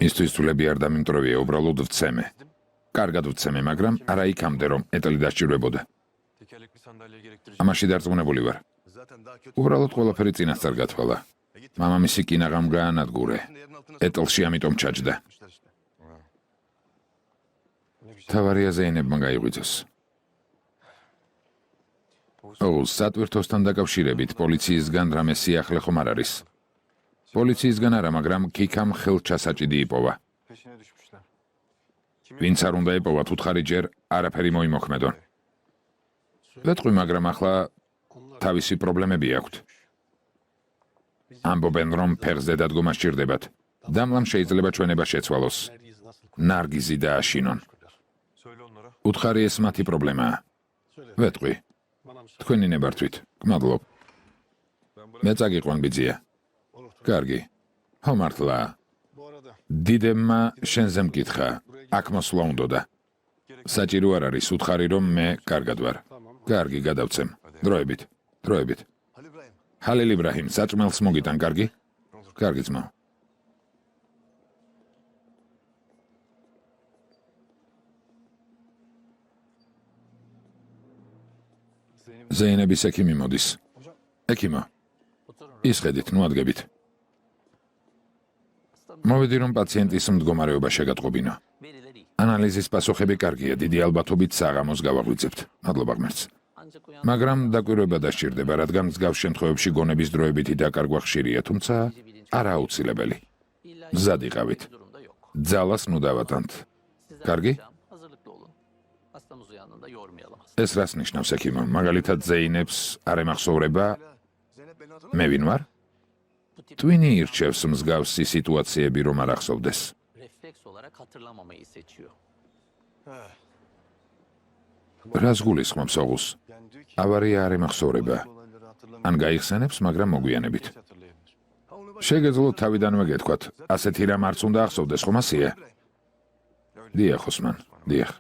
ისთვის ძვლები არ დამიმტვრევია, უბრალოდ ვცემე. კარგად ვცემე, მაგრამ არა იქამდე, რომ ეტელი დასჭირვებოდა. ამაში დარწმუნებული ვარ. უბრალოდ ყველაფერი წინასწარ გათვალა. მამამისი კინაღამ გაანადგურე. ეტლში ამიტომ ჩაჯდა. თავარია ზეინებმა გაიღვიძოს. სატვირთოსთან დაკავშირებით პოლიციისგან რამე სიახლე ხომ არ არის? პოლიციისგან არა, მაგრამ კიკამ ხელჩასაჭიდი იპოვა. ვინც არ უნდა იპოვათ, უთხარი ჯერ არაფერი მოიმოქმედონ. ვეთყვი, მაგრამ ახლა თავისი პრობლემები აქვთ. ამბობენ, რომ ფეხზე დადგომა სჭირდებათ. დამლამ შეიძლება ჩვენება შეცვალოს. ნარგიზი დააშინონ. უთხარი ეს მათი პრობლემაა. ვეთყვი. თქვენი ნებართვით. გმადლობ. მე წაგიყვან ბიძია. კარგი. ხომართლა. დიდებმა შენზე მკითხა. აქ მოსვლა უნდოდა. საჭირო არ არის, უთხარი რომ მე კარგად ვარ. კარგი, გადავცემ. დროებით. ჰალილ იბრაჰიმ, საჭმელს მოგიტან, კარგი? კარგი ძმაო. ზეინების ექიმი მოდის. ექიმო, ისხედით, ნუ ადგებით. მოვედი, რომ პაციენტის მდგომარეობა შეგატყობინო. ანალიზის პასუხები კარგია, დიდი ალბათობით საღამოს გავაღვიძებთ. მადლობა ღმერთს. მაგრამ დაკვირვება დასჭირდება, რადგან მსგავს შემთხვევებში გონების დროებითი დაკარგვა ხშირია, თუმცა არა აუცილებელი. მზად იყავით. ძალას ნუ დავატანთ. კარგი? ეს რას ნიშნავს, ექიმო? მაგალითად ზეინებს არ ემახსოვრება? მე ვინ ვარ? ტვინი ირჩევს მსგავსი სიტუაციები, რომ არ ახსოვდეს. რას გულისხმობს ოღუს? ავარია არ ემახსოვრება. ან გაიხსენებს, მაგრამ მოგვიანებით. შეგეძლოთ თავიდანვე გეთქვათ, ასეთი რამ არც უნდა ახსოვდეს, ხომ ასეა? დიახ, ოსმან, დიახ.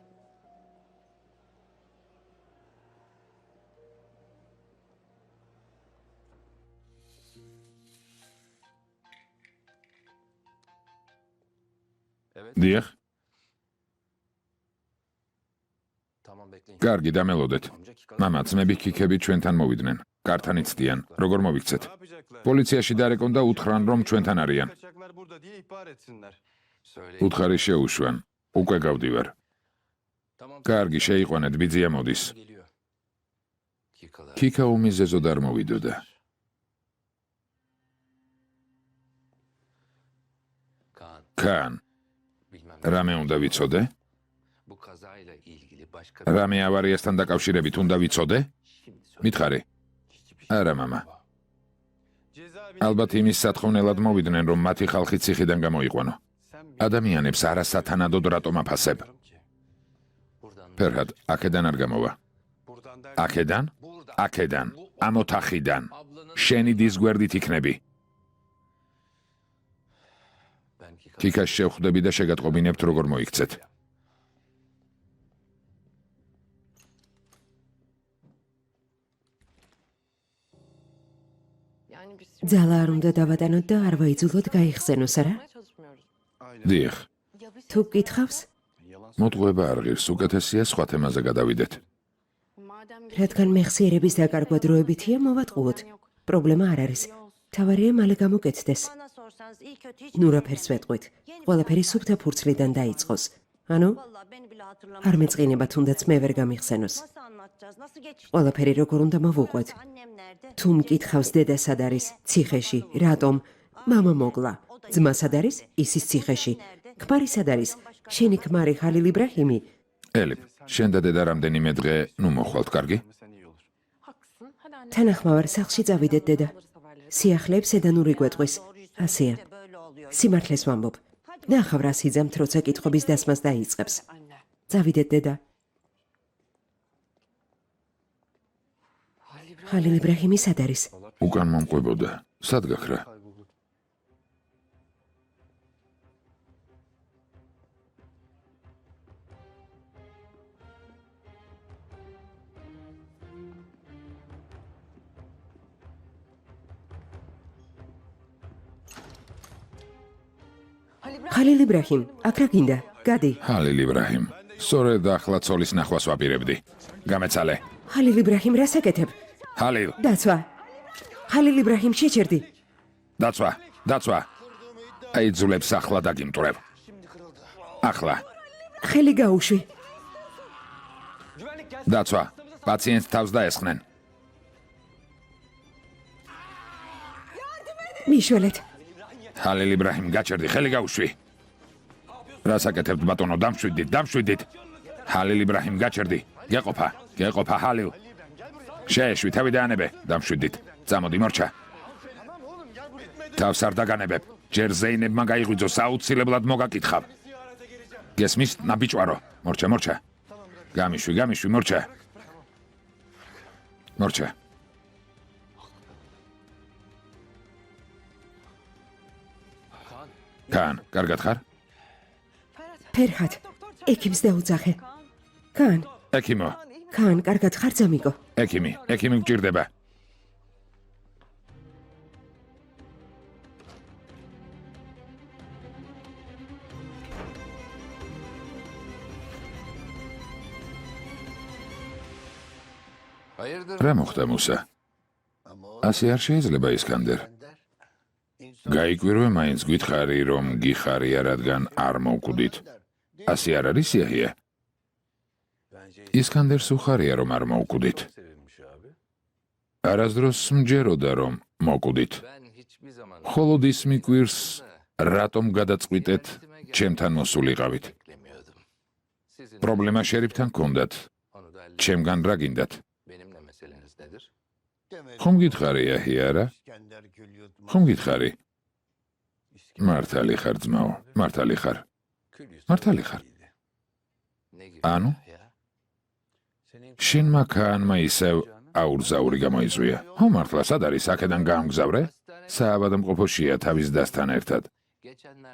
დიახ. კარგი, დამელოდეთ. მამა, ძმები კიკები ჩვენთან მოვიდნენ. კართან იცდიან. როგორ მოვიქცეთ? პოლიციაში დარეკონ და უთხრან, რომ ჩვენთან არიან. უთხარი შეუშვან. უკვე გავდივარ. კარგი, შეიყვანეთ, ბიძია მოდის. კიკა უმიზეზოდ არ მოვიდოდა. კან. რამე უნდა ვიცოდე? რამე ავარიასთან დაკავშირებით უნდა ვიცოდე? მითხარი. არა, მამა. ალბათ იმის სათხოვნელად მოვიდნენ, რომ მათი ხალხი ციხიდან გამოიყვანო. ადამიანებს არასათანადოდ რატომ აფასებ? ფერჰად, აქედან არ გამოვა. აქედან? აქედან. ამ ოთახიდან. შენი დის გვერდით იქნები. კიკას შევხვდები და შეგატყობინებთ, როგორ მოიქცეთ. ძალა არ უნდა დავატანოთ და არ ვაიძულოთ გაიხსენოს, არა? დიახ. თუ გკითხავს? მოტყუება არ ღირს, უკეთესია სხვა თემაზე გადავიდეთ. რადგან მეხსიერების დაკარგვა დროებითია, მოვატყუოთ. პრობლემა არ არის. თავარია მალე გამოკეთდეს. ნუ რაფერს ვეტყვით. ყველაფერი სუფთა ფურცლიდან დაიწყოს. ანუ არ მეწყინება, თუნდაც მე ვერ გამიხსენოს. ყველაფერი როგორ უნდა მოვუყვეთ. თუ მკითხავს დედა სად არის? ციხეში. რატომ? მამა მოკლა. ძმა სად არის? ისის ციხეში. ქმარი სად არის? შენი ქმარი ჰალილ იბრაჰიმი? ელიფ, შენ და დედა რამდენიმე დღე ნუ მოხვალთ, კარგი? თანახმავარ სახლში წავიდეთ, დედა. სიახლეებს ედანური გვეტყვის. ასეა. სიმართლეს ვამბობ. ნახავ რას იძამთ, როცა კითხობის დასმას დაიწყებს. წავიდეთ, დედა. ჰალილ იბრაჰიმი სად არის? უკან მომყვებოდა. სად გაქრა? ხალილ იბრაჰიმ, აქ რა გინდა? გადი. ჰალილ იბრაჰიმ, სწორედ ახლა ცოლის ნახვას ვაპირებდი. გამეცალე. ხალილ იბრაჰიმ, რას აკეთებ? ჰალილ, დაცვა. ხალილ იბრაჰიმ, შეჩერდი. დაცვა. აი ძულებს ახლა დაგიმტვრებ. ახლა. ხელი გაუშვი. დაცვა. პაციენტს თავს დაესხნენ. მიშველეთ. ჰალილ იბრაჰიმ, გაჩერდი, ხელი გაუშვი. რას აკეთებთ ბატონო, დამშვიდით. ჰალილ იბრაჰიმ, გაჩერდი. გეყოფა ჰალილ. შეეშვი, თავი დაანებე, დამშვიდით. წამოდი, მორჩა. თავს არ დაგანებებ. ჯერ ზეინებმა გაიღვიძო, საუცილებლად მოგაკითხავ. გესმის, ნაბიჭვარო. მორჩა. გამიშვი, მორჩა. კან, კარგად ხარ? ფერჰად, ექიმს დაუძახე. კან, ექიმო, კან, კარგად ხარ ძამიკო? ექიმი გჭირდება. რა მოხდა მუსა? ასე არ შეიძლება ისკანდერ. გაიკვირვე მაინც გითხარი რომ გიხარია რადგან არ მოვკვდით. ასე არ არის იაჰია? ისკანდერს უხარია რომ არ მოვკვდით. არასდროს მჯეროდა რომ მოვკვდით. მხოლოდ ის მიკვირს რატომ გადაწყვიტეთ ჩემთან მოსულიყავით. პრობლემა შერიფთან გქონდათ. ჩემგან რა გინდათ? ხომ გითხარი იაჰია რა? ხომ გითხარი? მართალი ხარ ძმაო, მართალი ხარ. ანუ? შენმა ქაანმა ისევ აურზაური გამოიწვია. ხო მართლა, სად არის აქედან გაამგზავრე? საავადმყოფოშია თავის დასთან ერთად.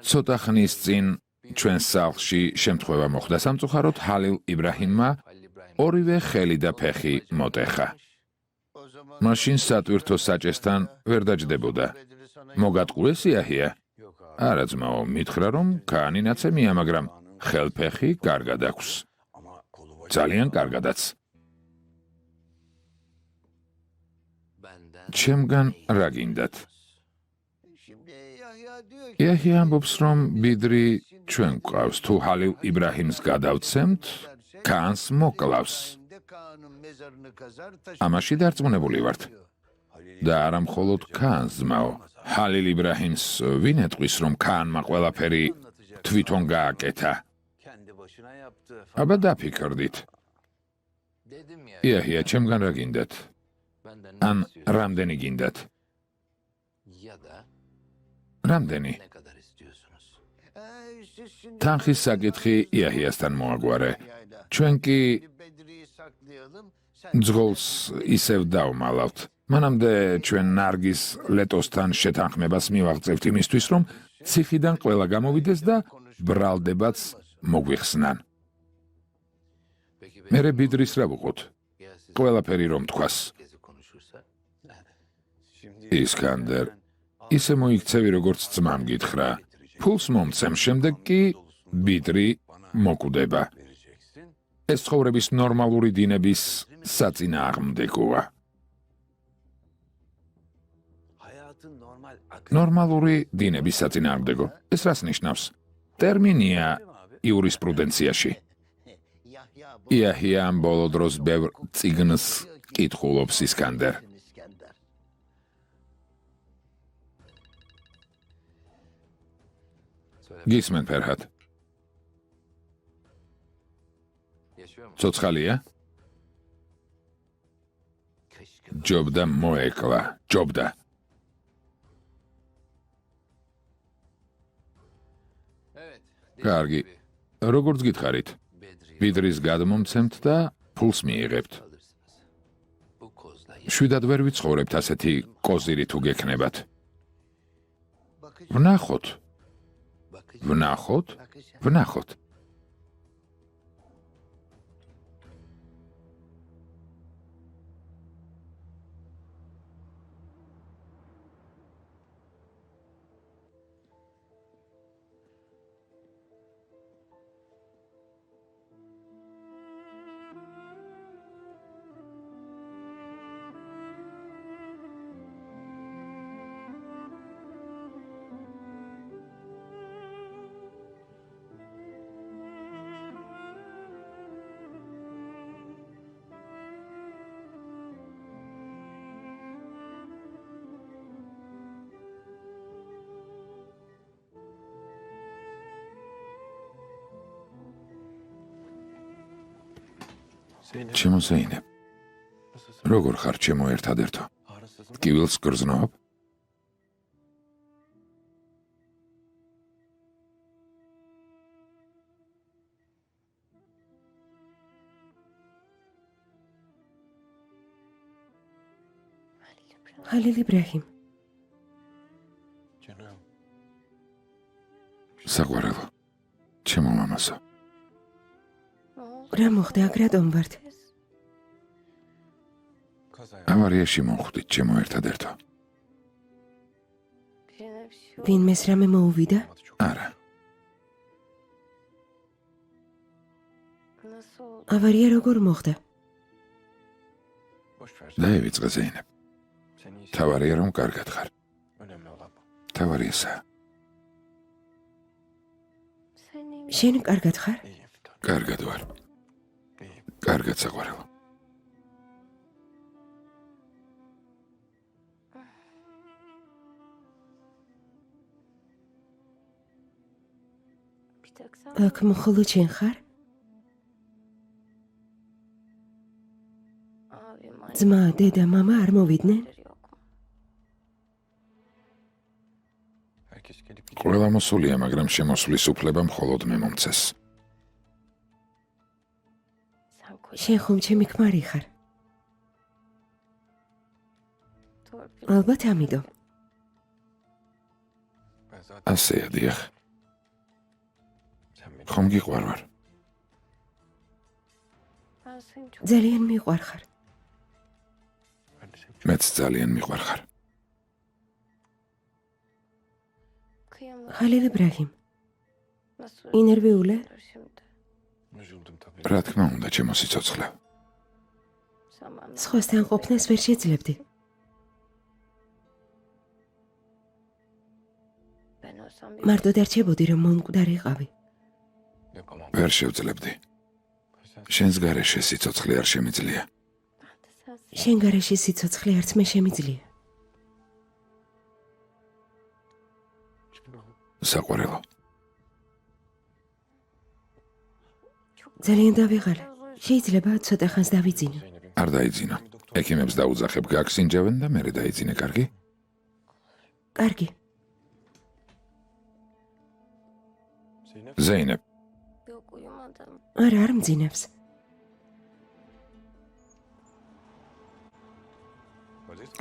ცოტა ხნის წინ ჩვენ სახლში შემთხვევა მოხდა. სამწუხაროდ ჰალილ იბრაჰიმმა ორივე ხელი და ფეხი მოტეხა. მაშინ სატვირთო საჭესთან ვერ დაჯდებოდა. მოგატყუეს იაჰია? არა ძმაო, მითხრა რომ ქაანი ნაცემია, მაგრამ ხელფეხი კარგად აქვს. ძალიან კარგადაც. ჩემგან რა გინდათ? იაჰია ამბობს რომ ბიდრი ჩვენ გვყავს. თუ ჰალილ იბრაჰიმს გადავცემთ, ქაანს მოკლავს. ამაში დარწმუნებული ვართ. და არა მხოლოდ ქაანს ძმაო. ჰალილ იბრაჰიმს ვინ ეტყვის რომ ქაანმა ყველაფერი თვითონ გააკეთა? აბა დაფიქრდით. იაჰია, ჩემგან რა გინდათ? ან რამდენი გინდათ? რამდენი? თანხის საკითხი იაჰიასთან მოაგვარე. ჩვენ კი ძღოლს ისევ დავმალავთ. მანამდე ჩვენ ნარგის ლეტოსთან შეთანხმებას მივაღწევთ იმისთვის, რომ ციხიდან ყველა გამოვიდეს და ბრალდებაც მოგვიხსნან. მერე ბიდრის რა ვუყოთ? ყველაფერი რომ თქვას. ისკანდერ, ისე მოიქცევი როგორც ძმამ გითხრა. ფულს მომცემ, შემდეგ კი ბიდრი მოკვდება. ეს ცხოვრების ნორმალური დინების საწინააღმდეგოა. ნორმალური დინების საწინააღმდეგო. ეს რას ნიშნავს? ტერმინია იურისპრუდენციაში. იაჰია ამ ბოლო დროს ბევრ წიგნს კითხულობს ისკანდერ. გისმენ ფერჰად. ცოცხალია? ჯობდა მოეკლა, ჯობდა. კარგი, როგორც გითხარით, ბიდრის გადმომცემთ და ფულს მიიღებთ. შვიდად ვერ ვიცხოვრებთ ასეთი კოზირი თუ გექნებათ. ვნახოთ. ჩემო ზეინებ, როგორ ხარ ჩემო ერთადერთო? ტკივილს გრძნობ? ხალილ იბრაჰიმ, საყვარელო, ჩემო მამასო. რა მოხდა, აქ რატომ ვართ? ავარიაში მომხვდით ჩემო ერთადერთო. ვინმეს რამე მოუვიდა? არა, ავარია როგორ მოხდა? დაივიწყე ზეინებ. თავარია რომ კარგად ხარ. თავარიასა. შენ კარგად ხარ? კარგად ვარ. კარგად საყვარელო. აქ მხოლოდ შენ ხარ? ძმა, დედა, მამა არ მოვიდნენ? ყველა მოსულია, მაგრამ შემოსვლის უფლება მხოლოდ მე მომცეს. შენ ხომ ჩემი ქმარი ხარ? ალბათ ამიტომ. ასეა, დიახ. ხომ გიყვარ ვარ? ძალიან მიყვარ ხარ. მეც ძალიან მიყვარ ხარ. ხალილ იბრაჰიმ, ინერვიულე? რა თქმა უნდა, ჩემო სიცოცხლე. სხვასთან ყოფნას ვერ შეძლებდი. მარტო დარჩებოდი, რომ მომკვდარიყავი. ვერ შევძლებდი. შენს გარეშე სიცოცხლე არ შემიძლია. შენ გარეშე სიცოცხლე არც მე შემიძლია. საყვარელო, ძალიან დავიღალე. შეიძლება ცოტა ხანს დავიძინო. არ დაიძინო. ექიმებს დაუძახებ, გაგსინჯავენ და მერე დაიძინე, კარგი? კარგი. ზეინებ, არა, არ მძინავს.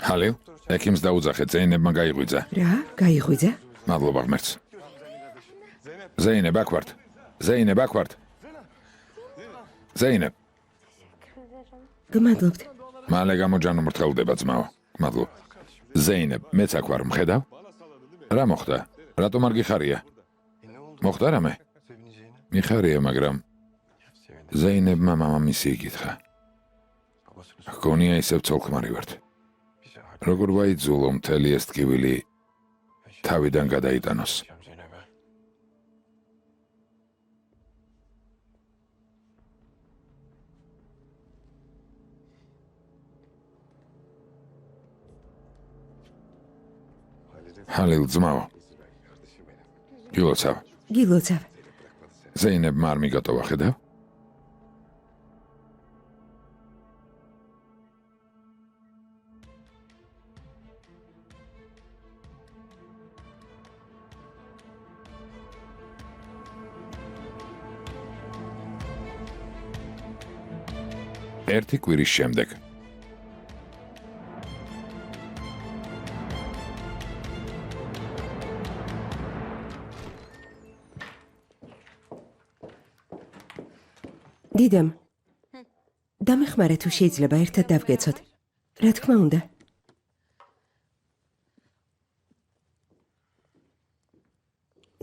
ჰალილ, ექიმს დაუძახე, ზეინებმა გაიღვიძა. რა? გაიღვიძა? მადლობა ღმერთს. ზეინებ, აქ ვართ. ზეინებ, აქ ვართ. ზეინებ, გმადლობთ. მალე გამოჯანმრთელდება ძმაო. მადლობა. ზეინებ, მეც აქ ვარ, მხედავ? რა მოხდა? რატომ არ გიხარია? მოხდა რამე? მიხარია, მაგრამ ზეინებმა მამამისი იკითხა. გონია ისევ ცოლ-ქმარი ვართ. როგორ ვაიძულო მთელი ეს ტკივილი თავიდან გადაიტანოს. ჰალილ ძმაო, გილოცავ. გილოცავ. ზეინებმა არ მიგატოვა, ხედავ? ერთი კვირის შემდეგ. დიდამ, დამეხმარე თუ შეიძლება ერთად დავგეცოთ. რა თქმა უნდა.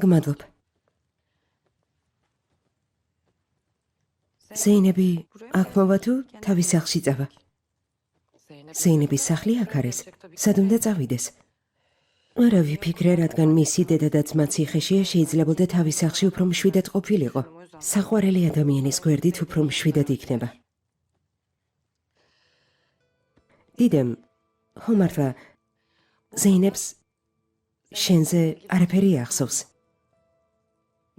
გმადლობ. ზეინები აქ მოვა თუ თავის სახლში წავა? ზეინების სახლი აქ არის. სად უნდა წავიდეს? არა ვიფიქრე, რადგან მისი დედა და ძმა ციხეშია, შეიძლებოდა თავის სახლში უფრო მშვიდად ყოფილიყო. საყვარელი ადამიანის გვერდით უფრო მშვიდად იქნება. დიდემ, ხო მართლა, ზეინებს შენზე არაფერი ახსოვს.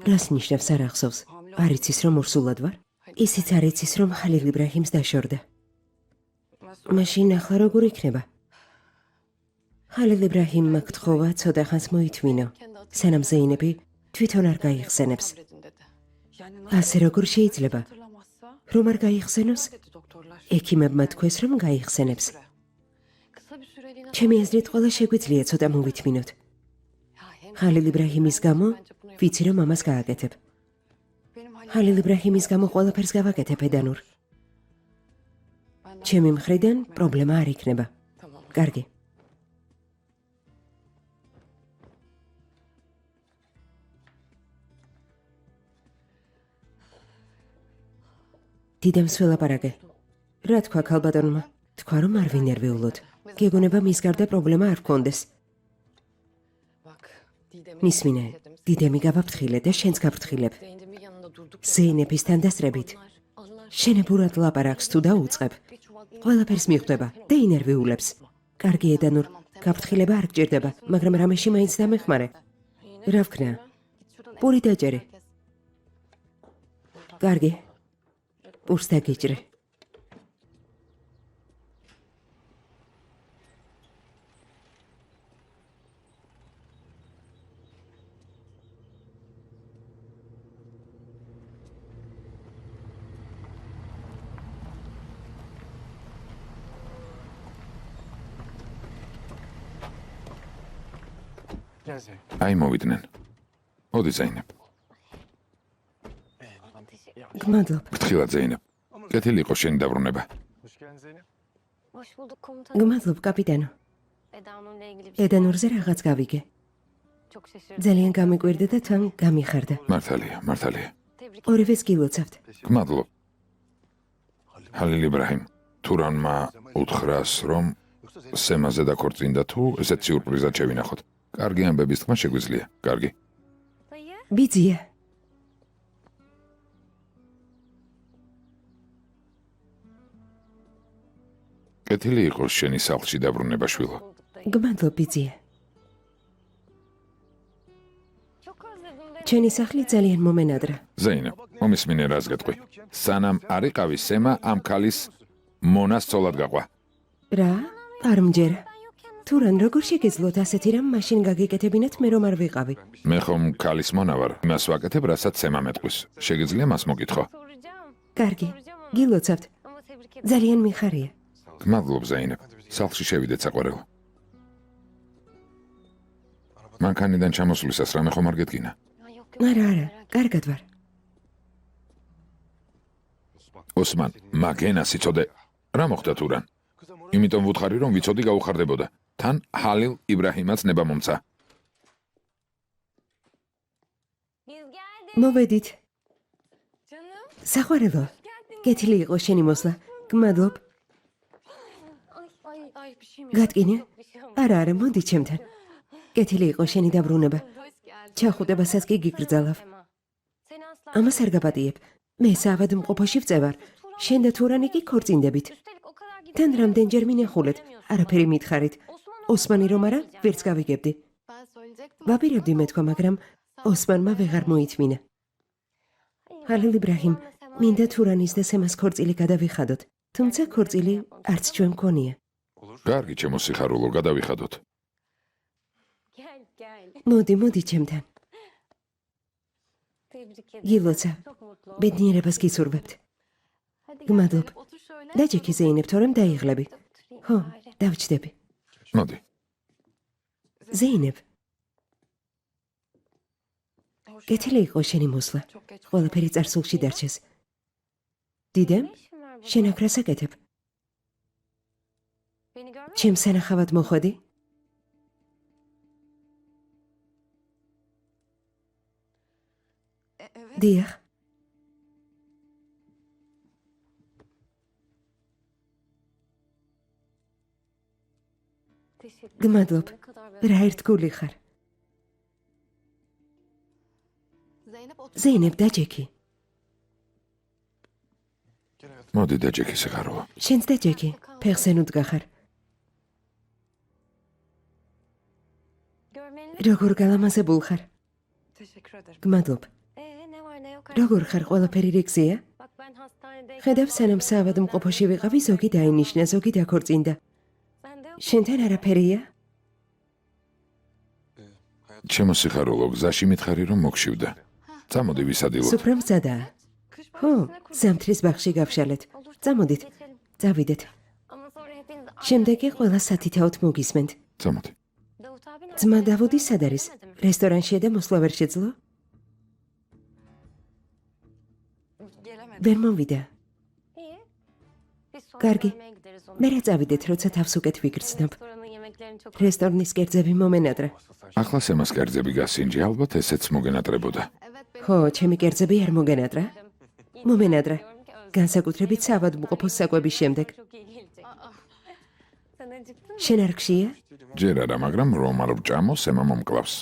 რას ნიშნავს არ ახსოვს? არ იცის რომ ორსულად ვარ? ისიც არ იცის, რომ ხალილ იბრაჰიმს დაშორდა. მაშინ ახლა როგორ იქნება? ხალილ იბრაჰიმმა გთხოვა ცოტა ხანს მოითმინო, სანამ ზეინები თვითონ არ გაიხსენებს. ასე როგორ შეიძლება? რომ არ გაიხსენოს? ექიმებმა თქვეს, რომ გაიხსენებს. ჩემი აზრით, ყველა შეგვიძლია ცოტა მოვითმინოთ. ხალილ იბრაჰიმის გამო ვიცი, რომ ამას გააკეთებ. ხალილ იბრაჰიმის გამო ყველაფერს გავაკეთებ, ედანურ. ჩემი მხრიდან პრობლემა არ იქნება. კარგი. დიდემს ველაპარაკე. რა თქვა ქალბატონმა? თქვა, რომ არ ვინერვიულოთ. გეგონება მის გარდა პრობლემა არ გქონდეს. მისმინე, დიდემი გავაფრთხილე და შენც გაფრთხილებ. ზეინებისთან დასწრებით. შენებურად ლაპარაკს თუ დაუწყებ. ყველაფერს მიხვდება და ინერვიულებს. კარგი ედანურ, გაფრთხილება არ გჭირდება, მაგრამ რამეში მაინც დამეხმარე. რა ვქნა? პური დაჭერე. კარგი. პურს დაგიჭრე. აი მოვიდნენ. მოდი ზეინებ. გმადლობ. გთხილად ზეინებ. კეთილი იყო შენი დაბრუნება. გმადლობ, კაპიტანო. ედანურზე რაღაც გავიგე. ძალიან გამიკვირდა და თან გამიხარდა. მართალია, მართალია. ორივეს გილოცავთ. გმადლობ. ხალილ იბრაჰიმ, თურანმა უთხრას, რომ სემაზე დაქორწინდა თუ ესეთ სიურპრიზად შევინახოთ. კარგი ამბების თქმა შეგვიძლია. კარგი. ბიძია. კეთილი იყოს შენი სახლში დაბრუნება, შვილო. გმადლობ, ბიძია. ჩემი სახლი ძალიან მომენადრა. ზეინებ, მომისმინე რას გეტყვი. სანამ არ იყავი სემა ამ ქალის მონას ცოლად გაყვა. რა? არ მჯერა. თურან როგორ შეგეძლოთ ასეთი რამ მაშინ გაგიკეთებინათ მე რომ არ ვიყავი. მე ხომ ქალის მონა ვარ. იმას ვაკეთებ, რასაც სემა მეტყვის. შეგიძლია მას მოგითხო. კარგი. გილოცავთ. ძალიან მიხარია. გმადლობ ზეინებ. სახლში შევიდეთ საყვარელო. მანქანიდან ჩამოსვლისას რამე ხომ არ გეტკინა? არა, კარგად ვარ. ოსმან, მაგენა სიცოდე. რა მოხდა თურან? იმიტომ ვუთხარი, რომ ვიცოდი გაუხარდებოდა. თან ხალილ იბრაჰიმაც ნება მომცა. მოვედით. საყვარელო. კეთილი იყო შენი მოსვლა. გმადლობ. გატკინე? არა, მოდი ჩემთან. კეთილი იყო შენი დაბრუნება. ჩახუტებასაც კი გიგრძალავ. ამას არ გაპატიებ. მე საავადმყოფოში ვწევარ. შენ და თურანი კი ქორწინდებით. თან რამდენჯერ მინახულეთ, არაფერი მითხარით. ოსმანი რომ არა, ვერც გავიგებდი. ვაპირებდი მეთქვა, მაგრამ ოსმანმა ვეღარ მოითმინა. ხალილ იბრაჰიმ, მინდა თურანის და სემას ქორწილი გადავიხადოთ. თუმცა ქორწილი არც ჩვენ მქონია. კარგი, ჩემო სიხარულო, გადავიხადოთ. მოდი ჩემთან. გილოცავ. ბედნიერებას გისურვებთ. გმადლობ. დაჯექი ზეინებ, თორემ დაიღლები. ხო, დავჯდები. მოდი. ზეინებ. კეთილი იყო შენი მოსვლა. ყველაფერი წარსულში დარჩეს. დიდემ, შენ აქ რას აკეთებ? ჩემს სანახავად მოხვედი? დიახ. გმადლობ. რა ერთგული ხარ. ზეინებ, დაჯექი. მოდი დაჯექი სიხარულო. შენც დაჯექი. ფეხზე უდგახარ. როგორ გალამაზებულ ხარ. გმადლობ. როგორ ხარ, ყველაფერი რიგზია? ხედავ, სანამ საავადმყოფოში ვიყავი, ზოგი დაინიშნა, ზოგი დაქორწინდა. შენთან არაფერია? ჩემო სიხარულო, გზაში მითხარი რომ მოგშივდა. წამოდი ვისადილოთ. სუფრა მზადაა. ხო, ზამთრის ბაღში გავშალეთ. წამოდით, წავიდეთ. შემდეგი ყველა სათითაოდ მოგისმენთ. წამოდი. ძმა დავუდი სად არის? რესტორანშია და მოსვლა ვერ შეძლო? ვერ მომვიდა. კარგი. მე რა წავიდეთ, როცა თავს უკეთ ვიგრძნობ. რესტორნის კერძები მომენატრა. ახლა სემას კერძები გასინჯი, ალბათ ესეც მოგენატრებოდა. ხო, ჩემი კერძები არ მოგენატრა. მომენატრა. განსაკუთრებით საავადმყოფოს საკვების შემდეგ. შენ არ გშია? ჯერ არა, მაგრამ რომ არ ვჭამო, სემა მომკლავს.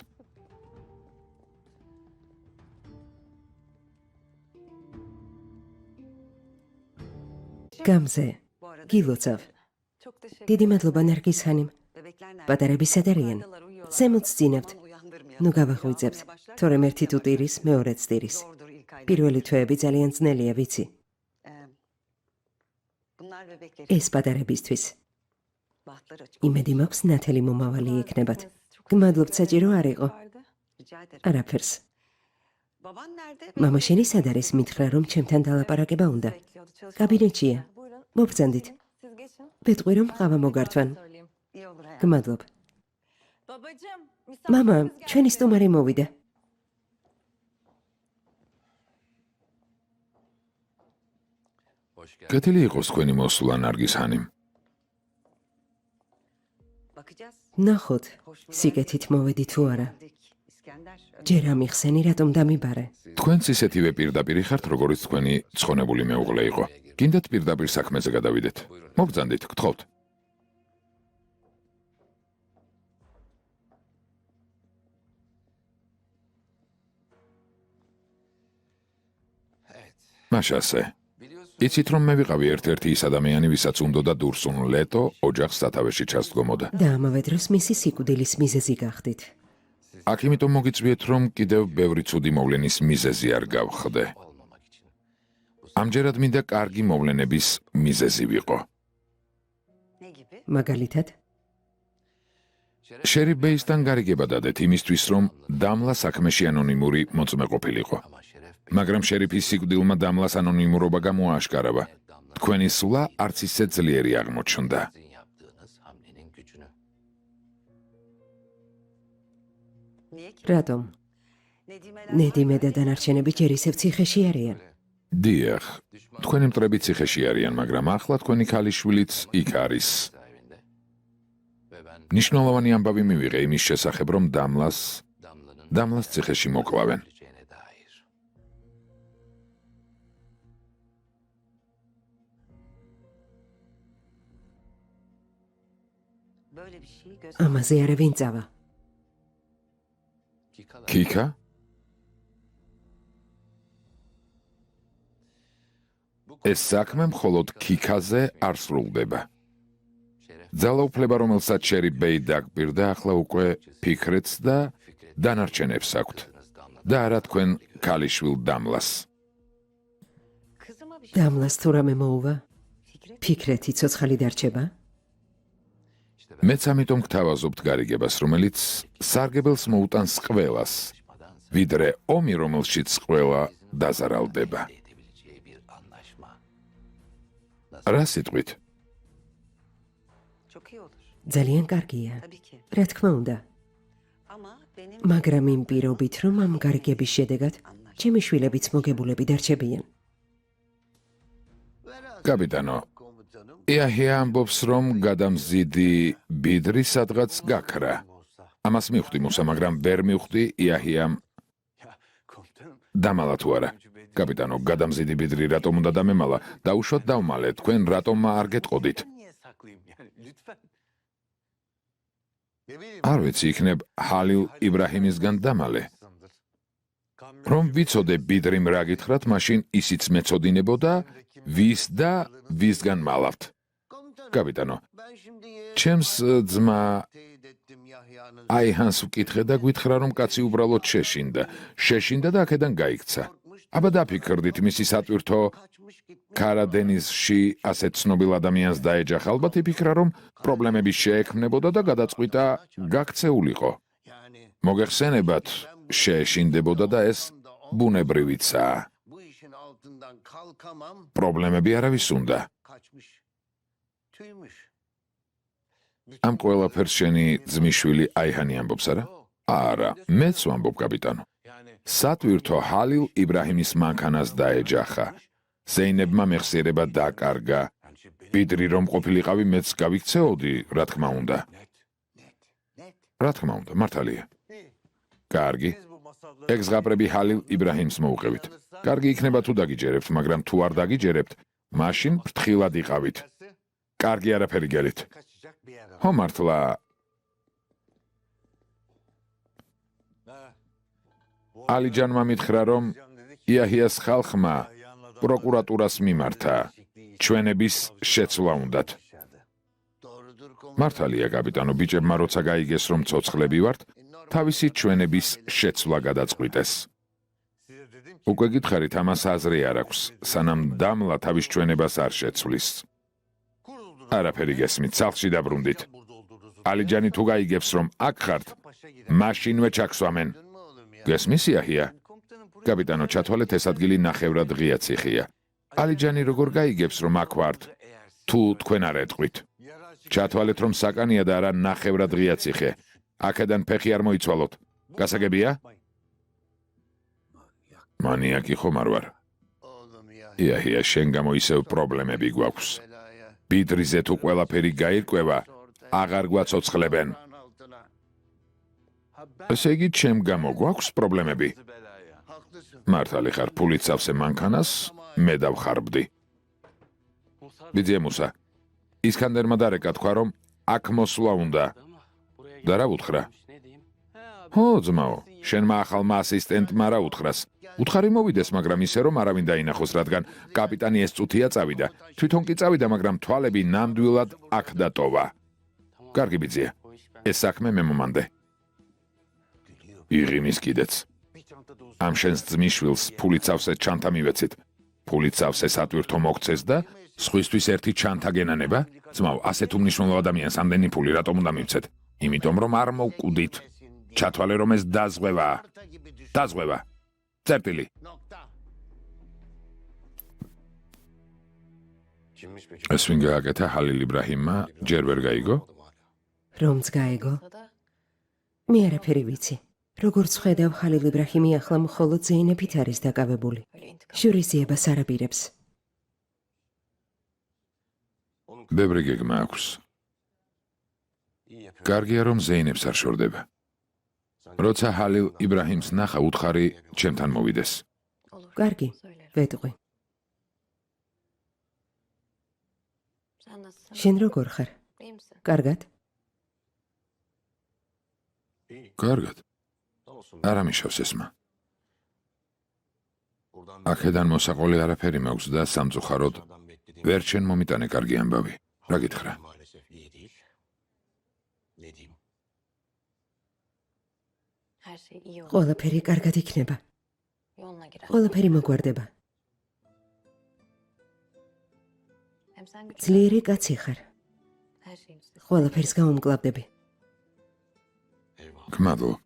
გამზე. გილოცავ. დიდი მადლობა ნარგის ხანიმ. პატარები სად არიან? ზემოთ წინებთ. ნუ გავახვიძებთ. თორემ ერთი თუ ტირის, მეორეც ტირის. პირველი თვეები ძალიან ძნელია, ვიცი. ეს პატარებისთვის. იმედი მაქვს ნათელი მომავალი იქნებათ. გმადლობთ, საჭირო არ იყო. არაფერს. მამა შენი სად არის? მითხრა რომ ჩემთან დალაპარაკება უნდა. კაბინეტშია. მობრძანდით. ვეტყვი რომ ყავა მოგართვან. გმადლობ. მამა, ჩვენი სტუმარი მოვიდა. კეთილი იყოს თქვენი მოსვლა ნარგის ხანიმ. ნახოთ, სიკეთით მოვედი თუ არა. ჯერ ამიხსენი, რატომ დამიბარე. თქვენც ისეთივე პირდაპირ ხართ, როგორც თქვენი ცხონებული მეუღლე იყო. გინდათ პირდაპირ საქმეზე გადავიდეთ. მოგძანდით, გთხოვთ. მაშასე. იცით რომ მე ვიყავი ერთ-ერთი ის ადამიანი, ვისაც უნდოდა დურსუნ ლეტო ოჯახს სათავეში ჩასდგომოდა. და ამავე დროს მისი სიკვდილის მიზეზი გახდით. აქ იმიტომ მოგიწვიეთ, რომ კიდევ ბევრი ცუდი მოვლენის მიზეზი არ გავხდე. ამჯერად მინდა კარგი მოვლენების მიზეზი ვიყო. მაგალითად, შერიფ ბეისთან გარიგება დადეთ იმისთვის, რომ დამლა საქმეში ანონიმური მოწმე ყოფილიყო. მაგრამ შერიფის სიკვდილმა დამლას ანონიმურობა გამოააშკარავა. თქვენი სულა არც ისე ძლიერი აღმოჩნდა. რატომ? ნედიმე და დანარჩენები ჯერ ისევ ციხეში არიან. დიახ, თქვენი მტრები ციხეში არიან, მაგრამ ახლა თქვენი ქალიშვილიც იქ არის. ნიშნულოვანი ამბავი მივიღე იმის შესახებ, რომ დამლას ციხეში მოკლავენ. ამაზე არავინ წავა. კიკა? ეს საქმე მხოლოდ კიკაზე არ სრულდება. ძალაუფლება, რომელსაც შერიფ ბეი დაგპირდა, ახლა უკვე ფიქრეთს და დანარჩენებს აქვთ. და არა თქვენ ქალიშვილ დამლას. დამლას თუ რამე მოუვა? ფიქრეთი ცოცხალი დარჩება? მეც ამიტომ გთავაზობთ გარიგებას, რომელიც სარგებელს მოუტანს ყველას, ვიდრე ომი, რომელშიც ყველა დაზარალდება. რა სიტყვით? ძალიან კარგია. რა თქმა უნდა. მაგრამ იმ პირობით, რომ ამ გარიგების შედეგად ჩემი შვილებიც მოგებულები დარჩებიან. კაპიტანო, იაჰია ამბობს, რომ გადამზიდი ბიდრი სადღაც გაქრა. ამას მივხვდი მუსა, მაგრამ ვერ მივხვდი იაჰიამ დამალა თუ არა. კაპიტანო, გადამზიდი ბიდრი რატომ უნდა დამემალა? დაუშვათ დავმალე, თქვენ რატომ არ გეტყოდით? არ ვიცი, იქნებ ჰალილ იბრაჰიმისგან დამალე. რომ ვიცოდე ბიდრიმ რა გითხრათ, მაშინ ისიც მეწოდინებოდა, ვის და ვისგან მალავთ. კაპიტანო, ჩემს ძმა აიჰანს ვკითხე და გვითხრა, რომ კაცი უბრალოდ შეშინდა და აქედან გაიქცა. აბა დაფიქრდით, მისი სატვირთო ქარადენისში ასეთ ცნობილ ადამიანს დაეჯახა, ალბათ იფიქრა, რომ პრობლემები შეექმნებოდა და გადაწყვიტა გაქცეულიყო. მოგეხსენებათ, შეეშინდებოდა და ეს ბუნებრივიცაა. პრობლემები არავის უნდა. ამ ყველაფერს შენი ძმისშვილი აიჰანი ამბობს, არა? არა, მეც ვამბობ, კაპიტანო. სატვირთო ჰალილ იბრაჰიმის მანქანას დაეჯახა. ზეინებმა მეხსიერება დაკარგა. ბიდრი რომ ყოფილიყავი, მეც გავიქცეოდი, რა თქმა უნდა. რა თქმა უნდა, მართალია. კარგი. ეგ ზღაპრები ჰალილ იბრაჰიმს მოუყევით. კარგი იქნება თუ დაგიჯერებთ, მაგრამ თუ არ დაგიჯერებთ, მაშინ ფრთხილად იყავით. კარგი არაფერი გელით. ხო მართლა. ალიჯანმა მითხრა, რომ იაჰიას ხალხმა პროკურატურას მიმართა. ჩვენების შეცვლა უნდათ. მართალია, კაპიტანო, ბიჭებმა როცა გაიგეს, რომ ცოცხლები ვართ, თავისი ჩვენების შეცვლა გადაწყვიტეს. უკვე გითხარით, ამას აზრი არ აქვს, სანამ დამლა თავის ჩვენებას არ შეცვლის. არაფერი გესმით, სახლში დაბრუნდით. ალიჯანი თუ გაიგებს, რომ აქ ხართ, მაშინვე ჩაქსვამენ. გესმის, იაჰია? კაპიტანო, ჩათვალეთ, ეს ადგილი ნახევრად ღია ციხეა. ალიჯანი როგორ გაიგებს, რომ აქ ვართ, თუ თქვენ არ ეტყვით? ჩათვალეთ, რომ საკანია და არა ნახევრად ღია ციხე. აქედან ფეხი არ მოიცვალოთ. გასაგებია? მანიაკი ხომ არ ვარ? იაჰია, შენ გამო ისევ პრობლემები გვაქვს. ბიდრიზე თუ ყველაფერი გაირკვევა, აღარ გვაცოცხლებენ. ესე იგი, ჩემ გამო გვაქვს პრობლემები? მართალი ხარ, ფულით სავსე მანქანას, მე დავხარბდი. ბიძია მუსა, ისქანდერმა დარეკა თქვა, რომ აქ მოსვლა უნდა. და რა უთხრა? ხო, ძმაო, შენმა ახალმა ასისტენტმა რა უთხრას? უთხარი მოვიდეს, მაგრამ ისე რომ არავინ დაინახოს, რადგან კაპიტანი ეს წუთია წავიდა. თვითონ კი წავიდა, მაგრამ თვალები ნამდვილად აქ დატოვა. კარგი ბიძია, ეს საქმე მე მომანდე. იღიმის კიდეც. ამ შენს ძმისშვილს ფულით სავსე ჩანთა მივეცით. ფულით სავსე სატვირთო მოგცეს და სხვისთვის ერთი ჩანთა გენანება? ძმაო, ასეთ უმნიშვნელო ადამიანს ამდენი ფული რატომ უნდა მივცეთ? იმიტომ რომ არ მოვკვდით. ჩათვალე, რომ ეს დაზღვევაა. დაზღვევა. წერტილი. ეს ვინ გააკეთა ჰალილ იბრაჰიმმა, ჯერ ვერ გაიგო? რომც გაიგო. მე არაფერი ვიცი. როგორც ხედავ, ჰალილ იბრაჰიმი ახლა მხოლოდ ზეინებით არის დაკავებული. შურისძიებას არ აპირებს. ბევრი გეგმა აქვს. კარგია, რომ ზეინებს არ შორდება. როცა ჰალილ იბრაჰიმს ნახა, უთხარი ჩემთან მოვიდეს. კარგი, ვეტყვი. შენ როგორ ხარ? კარგად? კარგად. არა მიშავს ესმა. აქედან მოსაყოლი არაფერი მაქვს და სამწუხაროდ ვერ ჩენ მომიტანე კარგი ამბავი. რა გითხრა? ყველაფერი კარგად იქნება. ყველაფერი მოგვარდება. ძლიერი კაცი ხარ. ყველაფერს გაუმკლავდები. გმადლობ.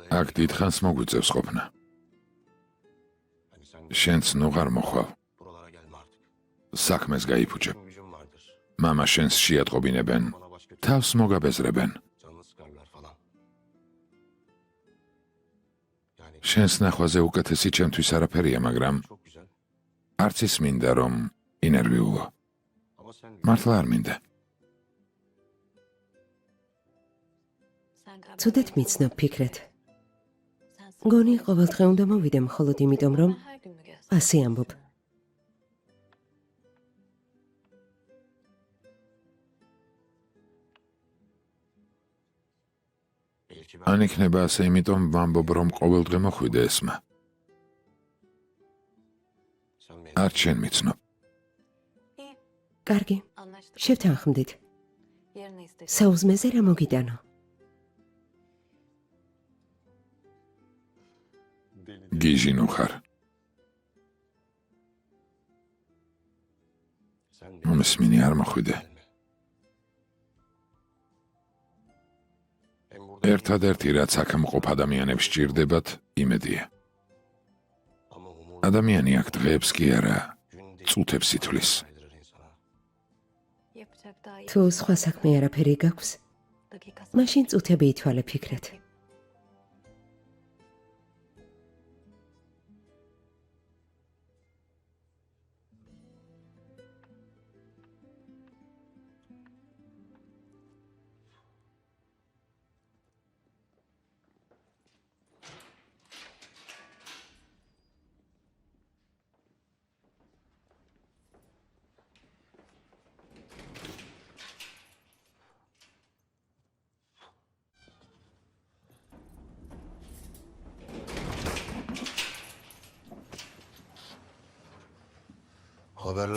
აქ დიდხანს მოგვიწევს ყოფნა. შენც ნუღარ მოხვალ. საქმეს გაიფუჭებ. მამა შენს შეატყობინებენ. თავს მოგაბეზრებენ. შენს ნახვაზე უკეთესი ჩემთვის არაფერია, მაგრამ არც ის მინდა, რომ ინერვიულო. მართლა არ მინდა. ცუდად მიცნობ ფიქრეთ. გონი ყოველდღე უნდა მოვიდე მხოლოდ იმიტომ, რომ ასე ამბობ. ან იქნება ასე, იმიტომ ვამბობ, რომ ყოველდღე მოხვიდე ესმა. არ შენ მიცნობ. კარგი, შევთანხმდით. საუზმეზე რა მოგიტანო? გიჟინო ხარ. მომისმინი არ მოხვიდე. ერთადერთი რაც აქ მყოფ ადამიანებს სჭირდებათ, იმედია. ადამიანი აქ დღეებს კი არა, წუთებს ითვლის. თუ სხვა საქმე არაფერი გაქვს, მაშინ წუთები ითვალე ფიქრად.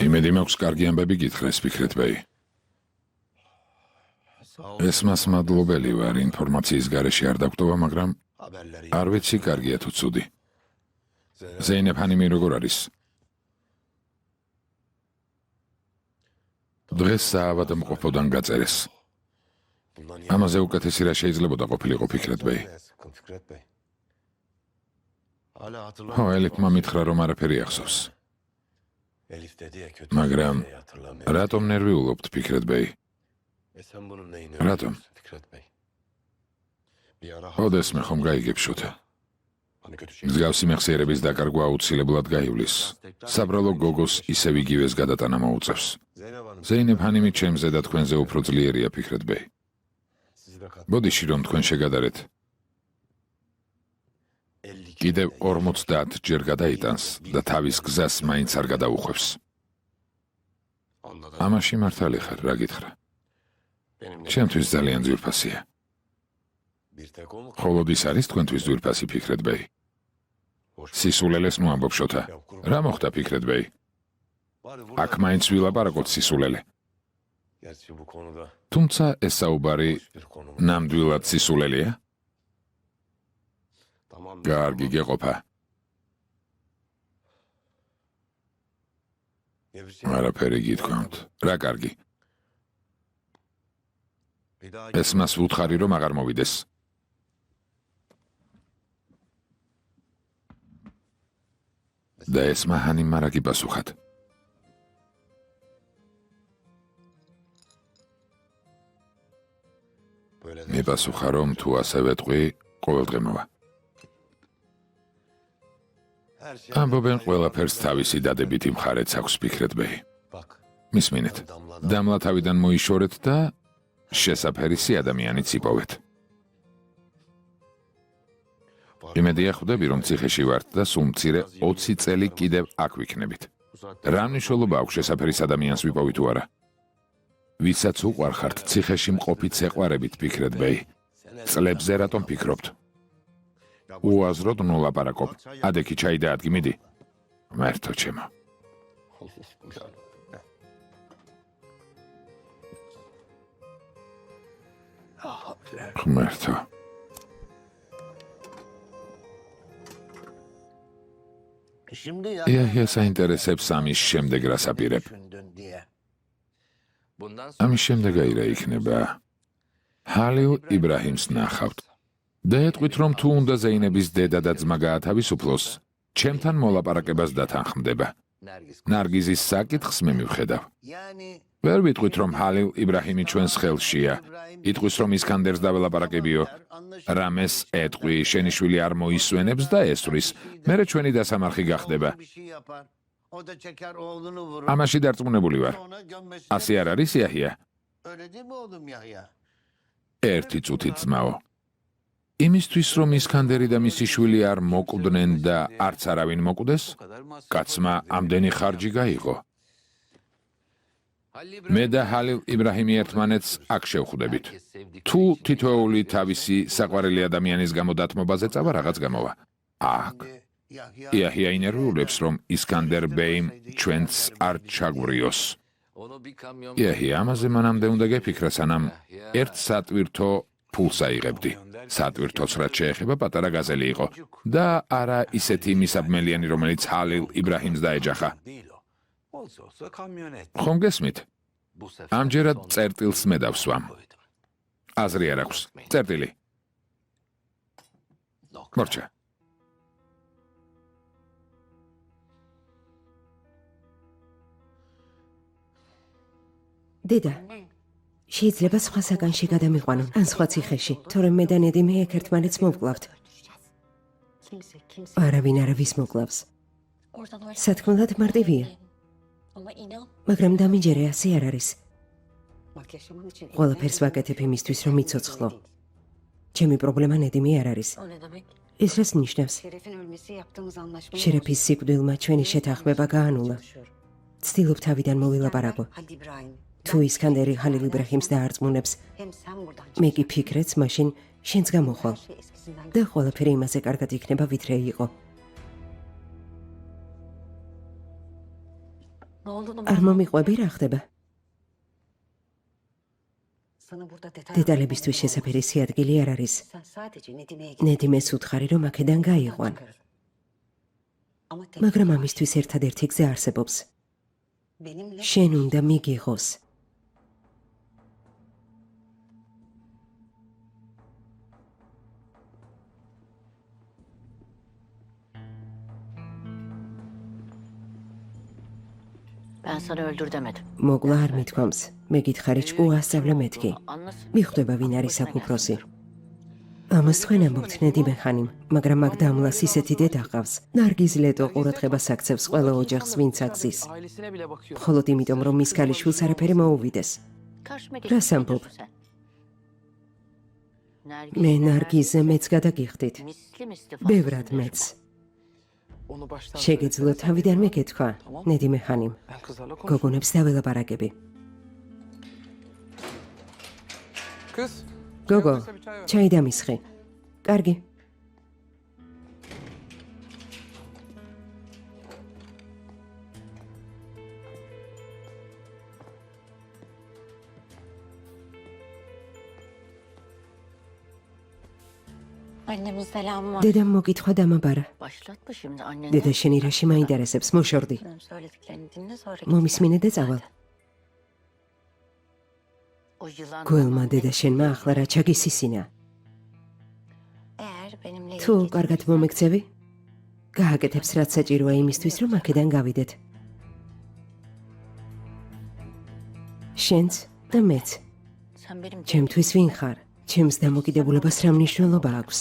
იმედი მაქვს კარგი ამბები გითხრეს ფიქრეთ ბეი. ეს მას მადლობელი ვარ ინფორმაციის გარეშე არ დაგვტოვა, მაგრამ არ ვიცი კარგია თუ ცუდი. ზეინებ ჰანიმი როგორ არის? დღეს საავადმყოფოდან გაწერეს. ამაზე უკეთესი რა შეიძლებოდა ყოფილიყო ფიქრეთ ბეი. ხო, ელიფმა მითხრა რომ არაფერი ახსოვს. მაგრამ რატომ ნერვიულობთ ფიქრეთ ბეი? რატომ? ოდესმე ხომ გაიგებ შუთა. მსგავსი მეხსიერების დაკარგვა აუცილებლად გაივლის. საბრალო გოგოს ისევ იგივეს გადატანა მოუწევს. ზეინებ ჰანიმი ჩემზე და თქვენზე უფრო ძლიერია ფიქრეთ ბეი. ბოდიში რომ თქვენ შეგადარეთ. კიდევ 50 ჯერ გადაიტანს და თავის გზას მაინც არ გადაუხვევს. ამაში მართალი ხარ, რა გითხრა? ჩემთვის ძალიან ძვირფასია. მხოლოდ ის არის თქვენთვის ძვირფასი ფიქრეთ ბეი? სისულელეს ნუ ამბობ შოთა. რა მოხდა ფიქრეთ ბეი? აქ მაინც ვილაპარაკოთ სისულელე. თუმცა ეს საუბარი ნამდვილად სისულელეა? კარგი გეყოფა. არაფერი გითქვამთ. რა კარგი? ეს მას ვუთხარი რომ აღარ მოვიდეს. და ესმა ჰანიმ არა გიპასუხად. მიპასუხა რომ თუ ასე ვეტყვი, ყოველდღე მოვა. ამბობენ ყველაფერს თავისი დადებითი მხარეც აქვს ფიქრეთ ბეი. მისმინეთ, დამლა თავიდან მოიშორეთ და შესაფერისი ადამიანიც იპოვეთ. იმედია ხვდები რომ ციხეში ვართ და სულ მცირე 20 წელი კიდევ აქ ვიქნებით. რა მნიშვნელობა აქვს შესაფერის ადამიანს ვიპოვი თუ არა? ვისაც უყვარხართ ციხეში მყოფით ეყვარებით ფიქრეთ ბეი. წლებზე რატომ ფიქრობთ? უაზროდ ნულაპარაკობ. ადექი ჩაი დაადგი, მიდი. ღმერთო ჩემო. ღმერთო. იაჰია საინტერესებს ამის შემდეგ რას აპირებ? ამის შემდეგ აირა იქნება. ჰალილ იბრაჰიმს ნახავთ. და ეტყვით რომ თუ უნდა ზეინების დედა და ძმა გაათავისუფლოს, ჩემთან მოლაპარაკებას დათანხმდება. ნარგიზის საკითხს მე მივხედავ. ვერ ვიტყვით რომ ჰალილ იბრაჰიმი ჩვენს ხელშია. იტყვის რომ ისკანდერს დაველაპარაკებიო. რამეს ეტყვი შენი შვილი არ მოისვენებს და ესვრის. მერე ჩვენი დასამარხი გახდება. ამაში დარწმუნებული ვარ. ასე არ არის იაჰია? ერთი წუთით ძმაო. იმისთვის რომ ისკანდერი და მისი შვილი არ მოკვდნენ და არც არავინ მოკვდეს, კაცმა ამდენი ხარჯი გაიღო. მე და ჰალილ იბრაჰიმი ერთმანეთს აქ შევხვდებით. თუ თითოეული თავისი საყვარელი ადამიანის გამო დათმობაზე წავა, რაღაც გამოვა. აქ იაჰია ინერვიულებს რომ ისკანდერ ბეიმ ჩვენც არ ჩაგვრიოს. იაჰია ამაზე მანამდე უნდა გეფიქრა, სანამ ერთ სატვირთო ფულს აიღებდი. სატვირთოს რაც შეეხება პატარა გაზელი იყო და არა ისეთი მისაბმელიანი, რომელიც ჰალილ იბრაჰიმს დაეჯახა. ხომ გესმით? ამჯერად წერტილს მე დავსვამ. აზრი არ აქვს. წერტილი. მორჩა. დედა, შეიძლება სხვა საგანში გადამიყვანონ, ან სხვა ციხეში, თორემ მე და ნედიმე ერთმანეთს მოვკლავთ. არავინ არავის მოკლავს. სათქმელად მარტივია. მაგრამ დამიჯერე ასე არ არის. ყველაფერს ვაკეთებ იმისთვის, რომ იცოცხლო. ჩემი პრობლემა ნედიმი არ არის. ეს რას ნიშნავს? შერეფის სიკვდილმა ჩვენი შეთანხმება გაანულა. ცდილობ თავიდან მოვილაპარაკო. თუ ისკანდერი ჰალილ იბრაჰიმს დაარწმუნებს, მე კი ფიქრეც მაშინ შენც გამოხვალ და ყველაფერი იმაზე კარგად იქნება, ვიდრე იყო. არ მომიყვები რა ხდება? დეტალებისთვის შესაფერისი ადგილი არ არის. ნედიმეს უთხარი, რომ აქედან გაიყვან. მაგრამ ამისთვის ერთადერთი გზა არსებობს. შენ უნდა მიგიღოს. Ben sana öldür demedim. მოგლა არ მithქვამს. მე გითხარი ჭკუ ასწავლე მეთქი. მიხვდება ვინ არის აქ უფროსი. ამას თქვენ ამბობთ ნედიმე ხანიმ, მაგრამ მაგ დამლას ისეთი დედა ჰყავს. ნარგიზლეტო ყურადღებას აქცევს ყველა ოჯახს, ვინც აქ ზის. მხოლოდ იმიტომ, რომ მის ქალიშვილს არაფერი მოუვიდეს. რას ამბობ? მე ნარგიზზე მეც გადაგიხდით. ბევრად მეც. შეგეძლო თავიდან მეკითხვა, ნედიმე ხანიმ. გოგონებს დაველაპარაკები. გოგო, ჩაი დამისხი. კარგი. Annemin selamı var. დედამ მოკითხვა დამაბარა. Başlatma şimdi annene. დედა შენი რაში მაინტერესებს, მოშორდი. Benim söylediklerini dinle sonra git. მომისმინე და წავალ. O yılan. გველმა დედა შენმა ახლა რა ჩაგისისინა. Eğer benimle თუ კარგად მომექცევი, გააკეთებს რაც საჭიროა იმისთვის, რომ აქედან გავიდეთ. შენც და მეც. sen benim ჩემთვის ვინ ხარ? ჩემს დამოკიდებულებას რა მნიშვნელობა აქვს?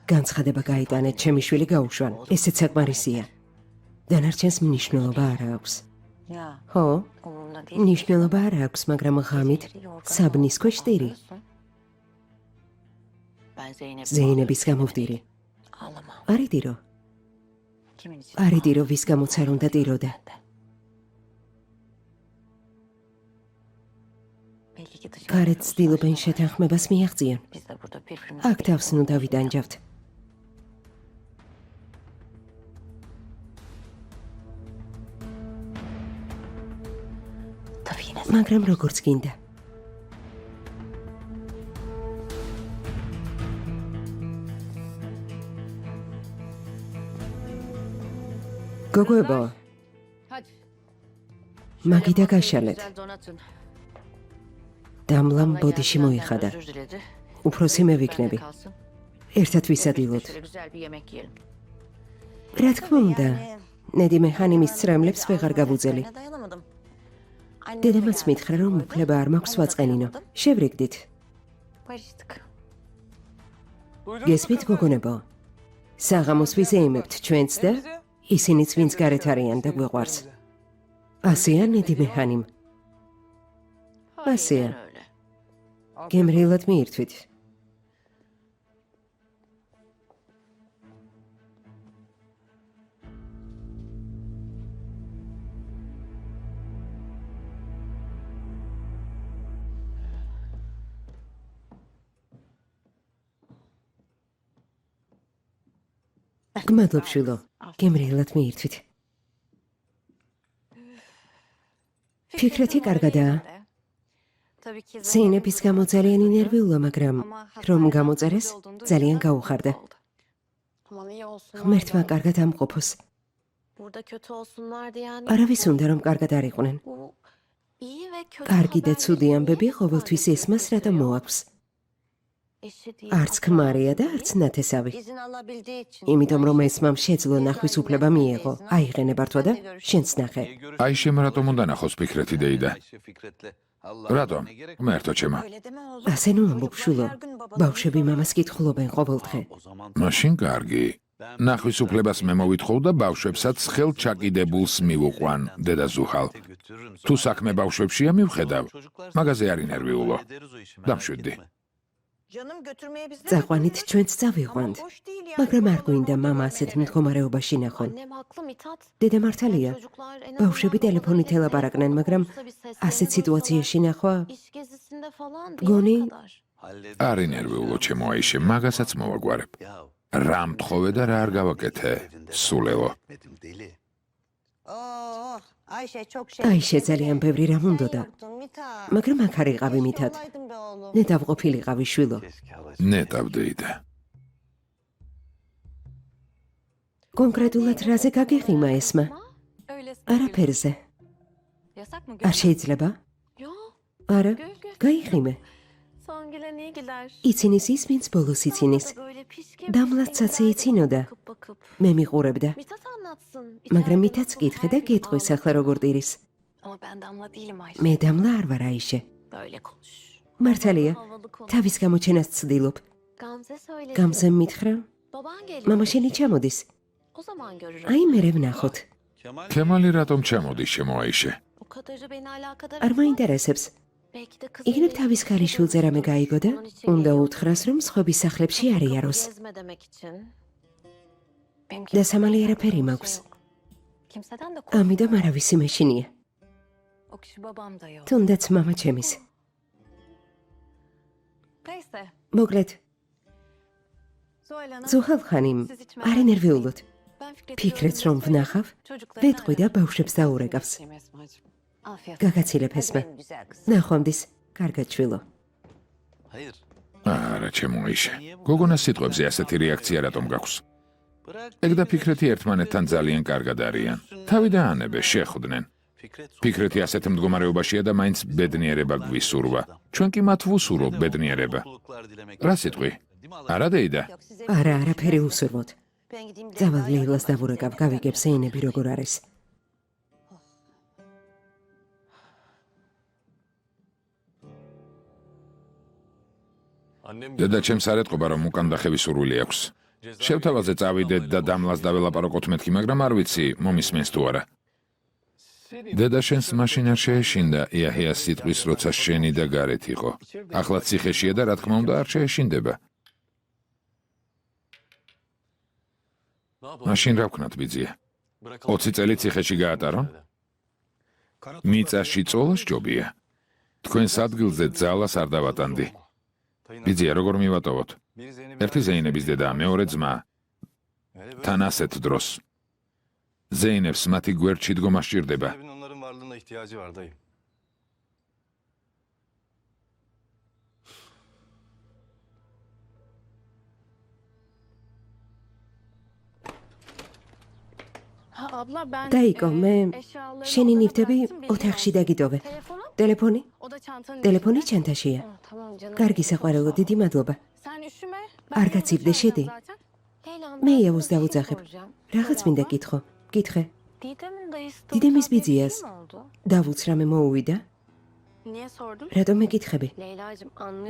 განცხადება გაიტანეთ, ჩემი შვილი გაუშვან. ესეც საკმარისია. დანარჩენს მნიშვნელობა არ აქვს. ya ხო, umurumda değil. მნიშვნელობა არ აქვს, მაგრამ ღამით საბნის ქვეშ ტირი. Ben Zeynep. ზეინების გამოვდირი. Ağlama. არიდირო, Kimin için? არიდირო ვის გამოც არ უნდა ტიროდე. Belki ki dışarıda გარეთ ცდილობენ შეთანხმებას მიაღწიონ. biz de burada birbirimizi აქ თავს ნუ დავიდანჯავთ. tabii yine მაგრამ როგორც გინდა. გოგოებო, Hadi. მაგიდა გაშალეთ. Güzel donatın. დამლამ Damla ბოდიში geldi, მოიხადა. benden özür diledi. უფროსი მე Bende ვიქნები. kalsın. ერთად Birlikte ვისადილოთ. şöyle güzel bir yemek yiyelim. რა თქმა უნდა, ნედიმე ხანიმის წრემლებს ვეღარ გავუძელი. Ben dayanamadım. დედამაც მითხრა, რომ უფლება არ მაქვს ვაწყენინო. შევრიგდით. Barıştık. გესმით გოგონებო? საღამოს ვიზეიმებთ ჩვენც და ისინიც ვინც გარეთ არიან და გვეყვარს. ასეა ნედიმე ხანიმ. ასეა. Aynen öyle. გემრიელად მიირთვით. გმადლობ შვილო, გემრიელად მიირთვით. ფიქრეთი კარგადაა. ზეინების გამო ძალიან ინერვიულა, მაგრამ რომ გამოწერეს, ძალიან გაუხარდა. ღმერთმა კარგად ამყოფოს. არავის უნდა რომ კარგად არ იყვნენ. კარგი და ცუდი ამბები ყოველთვის ესმას რატომ მოაქვს. არც ქმარია და არც ნათესავი. იმიტომ რომ ესმამ შეძლო ნახვის უფლება მიიღო. აიღენებართვა და შენც ნახე. აი შემ რატომ უნდა ნახოს ფიქრეთი დეიდა? რატომ? ღმერთო ჩემო. ასე ნუ ამბობ შულო. ბავშვები მამას კითხულობენ ყოველდღე. მაშინ კარგი. ნახვის უფლებას მე მოვითხოვ და ბავშვებსაც ხელჩაკიდებულს მივუყვან, დედა ზუხალ. თუ საქმე ბავშვებშია მივხედავ, მაგაზე არ ინერვიულო. დამშვიდდი. წაყვანით ჩვენც წავიყვანთ. მაგრამ არ გვინდა მამა ასეთ მდგომარეობაში ნახონ. დედა მართალია. ბავშვები ტელეფონით ელაპარაკნენ, მაგრამ ასეთ სიტუაციაში ნახვა გონი არ ინერვიულო ჩემო აიშე, მაგასაც მოვაგვარებ. რა მთხოვე და რა არ გავაკეთე, სულელო. აიშე ძალიან ბევრი რამ უნდოდა. მაგრამ აქ არ იყავი მითად. ნეტავყოფილიყავი შვილო. ნეტავდეიდა. კონკრეტულად რაზე გაგიღიმა ესმა? არაფერზე. არ შეიძლება? არა, გაიღიმე. იცინის ის, ვინც ბოლოს იცინის. დამლაცაცე იცინოდა. მე მიყურებდა. მაგრამ მითაც კითხე და გეტყვის ახლა როგორ ტირის. მე დამლა არ ვარ აიშე. მართალია, თავის გამოჩენას ცდილობ. გამზემ მითხრა, მამა შენი ჩამოდის. აი მერე ვნახოთ. ქემალი რატომ ჩამოდის ჩემო აიშე? არ მაინტერესებს. იგნებ თავის ქალიშვილზე რამე გაიგო და უნდა უთხრას, რომ სხვების სახლებში არ იაროს. დასამალი არაფერი მაქვს. ამიტომ არავისი მეშინია. თუნდაც მამა ჩემის. მოკლედ, ზუხალ ხანიმ, არ ენერვიულოთ. ფიქრეთს რომ ვნახავ, ვეტყვი და ბავშვებს დაურეკავს. გაგაცილებ ესმა. ნახვამდის, კარგად შვილო. არა ჩემო აიშე. გოგონას სიტყვებზე ასეთი რეაქცია რატომ გაქვს? ეგ და ფიქრეთი ერთმანეთთან ძალიან კარგად არიან. თავი დაანებე, შეხვდნენ. ფიქრეთი ასეთ მდგომარეობაშია და მაინც ბედნიერება გვისურვა. ჩვენ კი მათ ვუსურვობ ბედნიერება. რა სიტყვი? არა დეიდა? არა, არაფერი უსურვოთ. ძავალ ლეილას დავურეკავ, გავიგებ ზეინები როგორ არის. დედა ჩემს არ ეტყობა, რომ უკან დახევის სურვილი აქვს. შევთავაზე წავიდეთ და დამლას დაველაპარაკოთ მეთქი, მაგრამ არ ვიცი, მომისმენს თუ არა. დედა შენს მაშინ არ შეეშინდა იაჰიას სიტყვის, როცა შენი და გარეთ იყო. ახლა ციხეშია და რა თქმა უნდა არ შეეშინდება. მაშინ რა ვქნათ ბიძია? 20 წელი ციხეში გაატარო? მიწაში წოლა სჯობია. თქვენს ადგილზე ძალას არ დავატანდი. ბიძია, როგორ მივატოვოთ? ერთი ზეინების დედა, მეორე ძმა. თან ასეთ დროს. ზეინებს მათი გვერდში დგომა სჭირდება. დაიკო, მე შენი ნივთები ოთახში დაგიდოვე. ტელეფონი? ტელეფონი ჩანთაშია. კარგი საყვარელო, დიდი მადლობა. არ გაცივდე, შედი. მე იაუს დავუძახებ. რაღაც მინდა კითხო. კითხე. დიდემის ბიძიას დავუც რამე მოუვიდა? რატომ მეკითხები?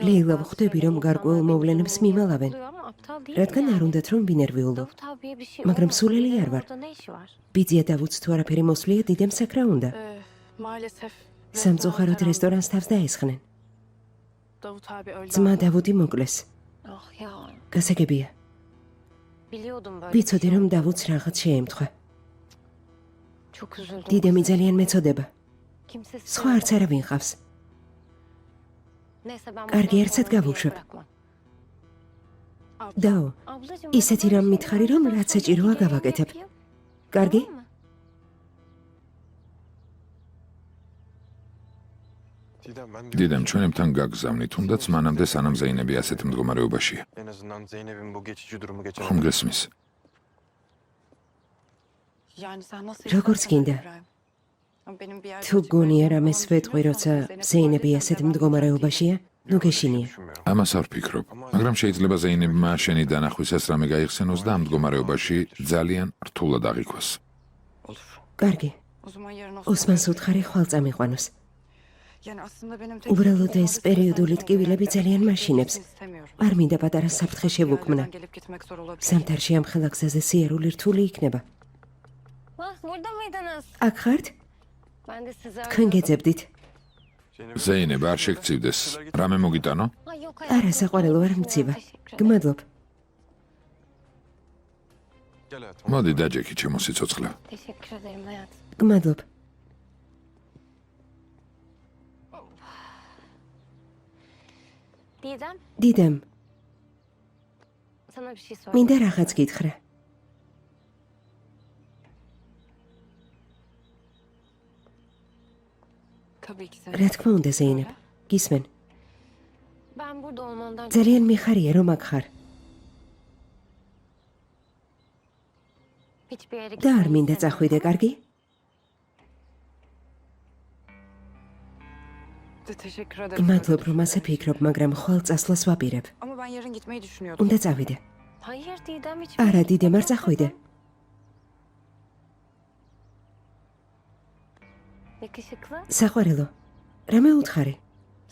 ლეილა, ვხვდები, რომ გარკვეულ მოვლენებს მიმალავენ. რადგან არ უნდათ რომ ვინერვიულო. მაგრამ სულელი არ ვარ. ბიძია დავუც თუ არაფერი მოსვლია, დიდემ საკრა უნდა. სამწუხაროდ რესტორანს თავს დაესხნენ. ძმა დავუდი მოკლეს. გასაგებია. ვიცოდი რომ დავუც რაღაც შეემთხვა. დიდემი ძალიან მეწოდება. სხვა არც არავინ ყავს. კარგი, ერთსად გავუშვებ. დაო, ისეთი რამ მითხარი, რომ რაც საჭიროა გავაკეთებ. კარგი? დიდემ ჩვენებთან გაგზავნით, თუნდაც მანამდე სანამ ზეინები ასეთ მდგომარეობაშია. En azından Zeynep'in bu geçici durumu geçene ხომ გესმის? Yani sen nasıl Როგორც istersen გინდა. İbrahim. Ama benim bir yerde თუ acı გონია verdiğim რამეს zaman ვეტყვი, düşünürsem როცა Zeynep ზეინები böyleyken ასეთ devam მდგომარეობაშია, ნუ გეშინია. düşünmüyorum. ამას არ ვფიქრობ, მაგრამ შეიძლება ზეინებმა შენი დანახვისას რამე გაიხსენოს და ამ მდგომარეობაში ძალიან რთულად აღიქვას. Olur. კარგი, O zaman yarın ოსმანს უთხარი ხვალ წამიყვანოს. Yani aslında benim tek უბრალოდ istediğim ეს orada პერიოდული sen ტკივილები olmayı ძალიან ben მაშინებს. istemiyorum. არ მინდა პატარა საფრთხე შევუქმნა. Yerlerden gelip gitmek zor olabilir. ზამთარში ამ ხელა გზაზე სიარული რთული იქნება. Burada mıydınız? აქ ხართ? Ben de sizi თქვენ გეძებდით. ზეინებ არ შეგწივდეს. რამე მოგიტანო? Ay yok არა, საყვარელო არ მცივა. Teşekkür ederim. გმადლობ. Gel hayatım. მოდი დაჯექი ჩემო სიცოცხლე. Teşekkür ederim hayatım. გმადლობ. Didem, დიდემ, sana bir şey sormak მინდა რაღაც გითხრა. Tabii ki რა თქმა უნდა, ზეინებ. გისმენ. Ben burada olmandan ძალიან მიხარია რომ აქ ხარ. hiçbir yere და არ gitmeni მინდა istemiyorum. წახვიდე, კარგი? teşekkür ederim. მადლობ რომ ასე ფიქრობ, მაგრამ ხვალ წასვლას ვაპირებ. Ama ben yarın gitmeyi düşünüyordum. უნდა წავიდე. Hayır Didem hiç. არა, დიდემ არ წახვიდე. Yakışıklı. საყვარელო. რამე უთხარი?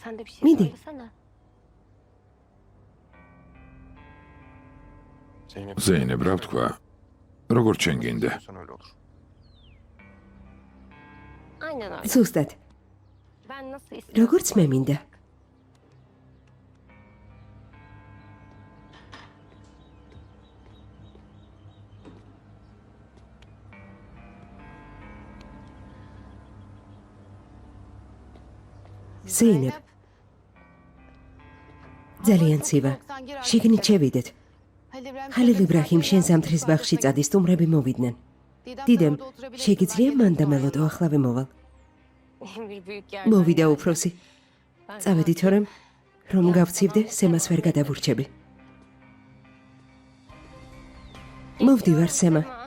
Sen de bir şey Midi. söylesene. Zeynep. ზეინებ, რა ვთქვა? როგორც შენ გინდა. Sen öyle olur. Aynen öyle. ზუსტად. Ben nasıl istiyorum? როგორც მე მინდა. ზეინებ, ძალიან ცივა. შიგნით შევიდეთ. ხალილ იბრაჰიმ შენ ზამთრის ბაღში წადი, სტუმრები მოვიდნენ. დიდემ, შეგიძლია მან დამელოდო ახლავე მოვალ. Bir büyük yerden მოვიდა geldi. უფროსი. Ben წავედი თორემ რომ გავცივდე, სემას ვერ გადავურჩები. მოვდივარ, სემა. Sema.